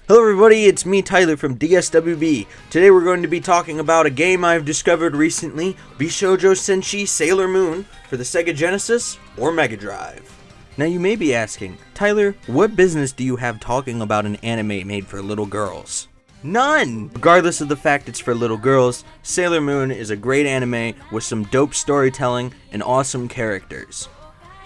Hello everybody, it's me Tyler from DSWB. Today we're going to be talking about a game I've discovered recently, Bishoujo Senshi Sailor Moon for the Sega Genesis or Mega Drive. Now you may be asking, Tyler, what business do you have talking about an anime made for little girls? None! Regardless of the fact it's for little girls, Sailor Moon is a great anime with some dope storytelling and awesome characters.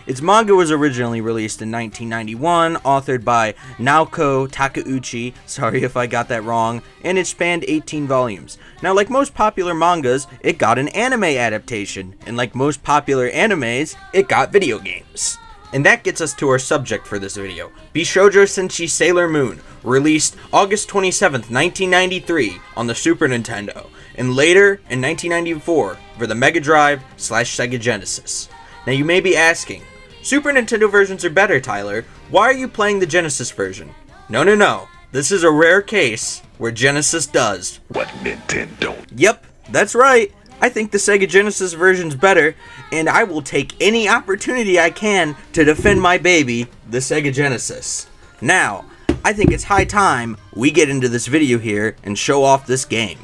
Its manga was originally released in 1991, authored by Naoko Takeuchi, sorry if I got that wrong, and it spanned 18 volumes. Now, like most popular mangas, it got an anime adaptation, and like most popular animes, it got video games. And that gets us to our subject for this video, Bishoujo Senshi Sailor Moon, released August 27th, 1993 on the Super Nintendo, and later in 1994 for the Mega Drive / Sega Genesis. Now you may be asking, Super Nintendo versions are better, Tyler. Why are you playing the Genesis version? No. This is a rare case where Genesis does what Nintendo. Yep, that's right. I think the Sega Genesis version's better, and I will take any opportunity I can to defend my baby, the Sega Genesis. Now, I think it's high time we get into this video here and show off this game.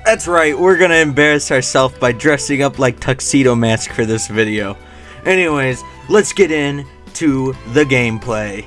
That's right, we're gonna embarrass ourselves by dressing up like Tuxedo Mask for this video. Anyways, let's get into the gameplay.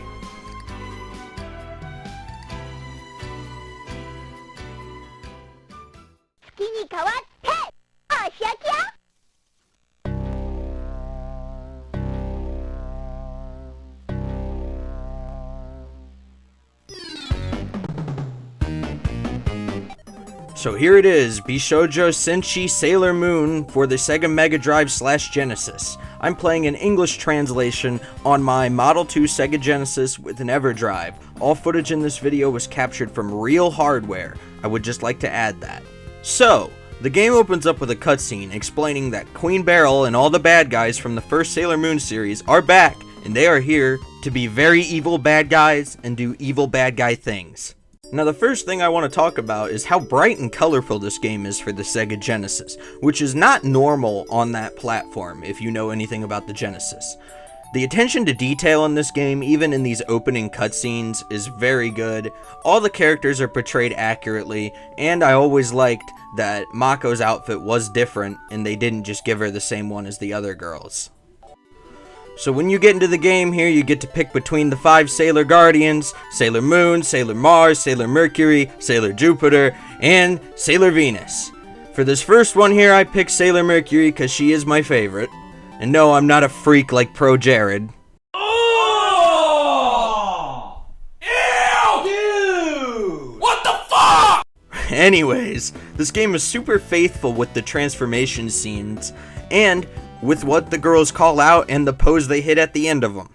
So here it is, Bishoujo Senshi Sailor Moon for the Sega Mega Drive / Genesis. I'm playing an English translation on my Model 2 Sega Genesis with an EverDrive. All footage in this video was captured from real hardware. I would just like to add that. So, the game opens up with a cutscene explaining that Queen Beryl and all the bad guys from the first Sailor Moon series are back, and they are here to be very evil bad guys and do evil bad guy things. Now the first thing I want to talk about is how bright and colorful this game is for the Sega Genesis, which is not normal on that platform if you know anything about the Genesis. The attention to detail in this game, even in these opening cutscenes, is very good. All the characters are portrayed accurately, and I always liked that Mako's outfit was different and they didn't just give her the same one as the other girls. So when you get into the game here, you get to pick between the 5 Sailor Guardians, Sailor Moon, Sailor Mars, Sailor Mercury, Sailor Jupiter, and Sailor Venus. For this first one here, I picked Sailor Mercury because she is my favorite. And no, I'm not a freak like Pro Jared. Oh! Ew! Dude! What the fuck? Anyways, this game is super faithful with the transformation scenes, and with what the girls call out and the pose they hit at the end of them.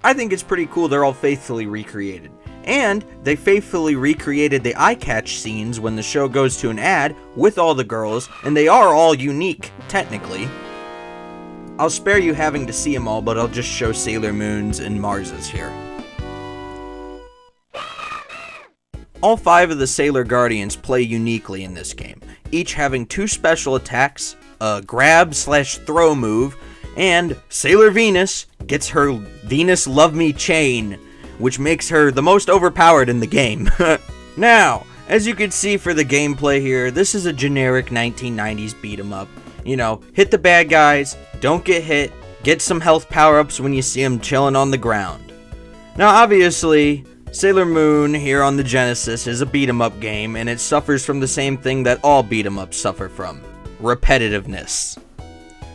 I think it's pretty cool they're all faithfully recreated. And they faithfully recreated the eye catch scenes when the show goes to an ad with all the girls, and they are all unique, technically. I'll spare you having to see them all, but I'll just show Sailor Moon's and Mars's here. All 5 of the Sailor Guardians play uniquely in this game, each having 2 special attacks, a grab/throw move, and Sailor Venus gets her Venus Love Me chain, which makes her the most overpowered in the game. Now, as you can see for the gameplay here, this is a generic 1990s beat 'em up. You know, hit the bad guys, don't get hit, get some health power-ups when you see them chilling on the ground. Now obviously, Sailor Moon here on the Genesis is a beat 'em up game, and it suffers from the same thing that all beat 'em ups suffer from: repetitiveness.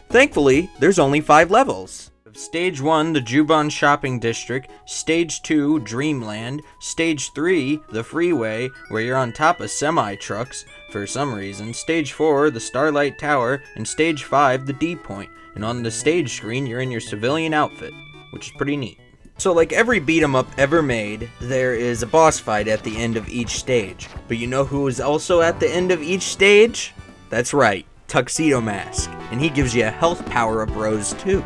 Thankfully, there's only 5 levels. Stage 1, the Juban Shopping District, Stage 2, Dreamland, Stage 3, the Freeway, where you're on top of semi-trucks, for some reason, Stage 4, the Starlight Tower, and Stage 5, the D-Point, and on the stage screen you're in your civilian outfit, which is pretty neat. So like every beat 'em up ever made, there is a boss fight at the end of each stage. But you know who is also at the end of each stage? That's right, Tuxedo Mask. And he gives you a health power-up rose too.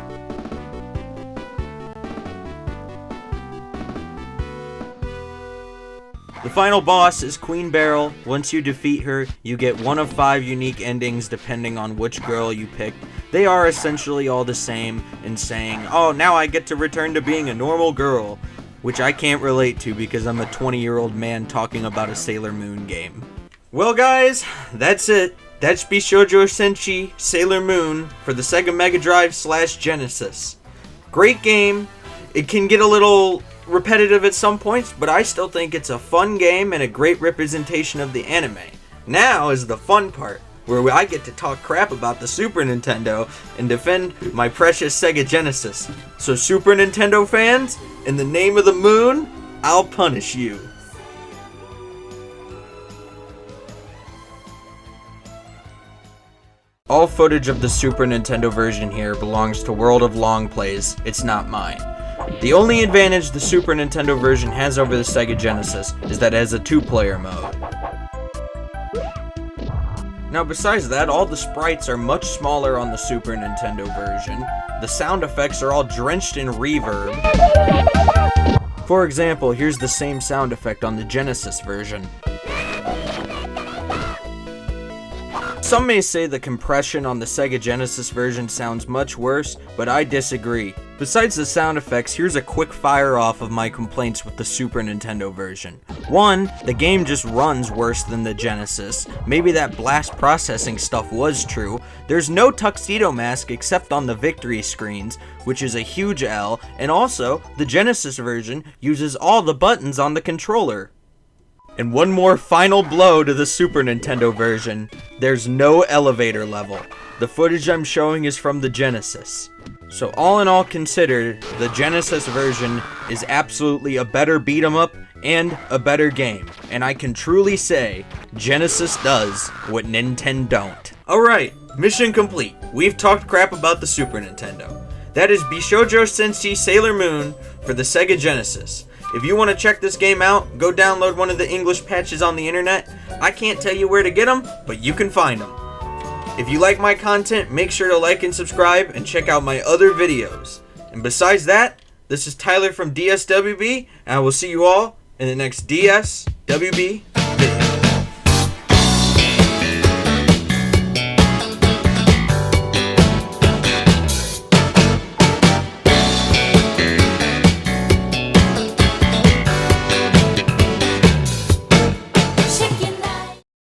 The final boss is Queen Beryl. Once you defeat her, you get one of 5 unique endings depending on which girl you picked. They are essentially all the same in saying, oh, now I get to return to being a normal girl, which I can't relate to because I'm a 20-year-old man talking about a Sailor Moon game. Well guys, that's it. That's Bishoujo Senshi Sailor Moon for the Sega Mega Drive / Genesis. Great game. It can get a little repetitive at some points, but I still think it's a fun game and a great representation of the anime. Now is the fun part, where I get to talk crap about the Super Nintendo and defend my precious Sega Genesis. So Super Nintendo fans, in the name of the moon, I'll punish you. All footage of the Super Nintendo version here belongs to World of Long Plays. It's not mine. The only advantage the Super Nintendo version has over the Sega Genesis is that it has a 2-player mode. Now besides that, all the sprites are much smaller on the Super Nintendo version. The sound effects are all drenched in reverb. For example, here's the same sound effect on the Genesis version. Some may say the compression on the Sega Genesis version sounds much worse, but I disagree. Besides the sound effects, here's a quick fire off of my complaints with the Super Nintendo version. 1, the game just runs worse than the Genesis. Maybe that blast processing stuff was true. There's no Tuxedo Mask except on the victory screens, which is a huge L, and also, the Genesis version uses all the buttons on the controller. And one more final blow to the Super Nintendo version. There's no elevator level. The footage I'm showing is from the Genesis. So all in all considered, the Genesis version is absolutely a better beat 'em up and a better game. And I can truly say, Genesis does what Nintendo don't. Alright, mission complete. We've talked crap about the Super Nintendo. That is Bishoujo Senshi Sailor Moon for the Sega Genesis. If you want to check this game out, go download one of the English patches on the internet. I can't tell you where to get them, but you can find them. If you like my content, make sure to like and subscribe and check out my other videos. And besides that, this is Tyler from DSWB, and I will see you all in the next DSWB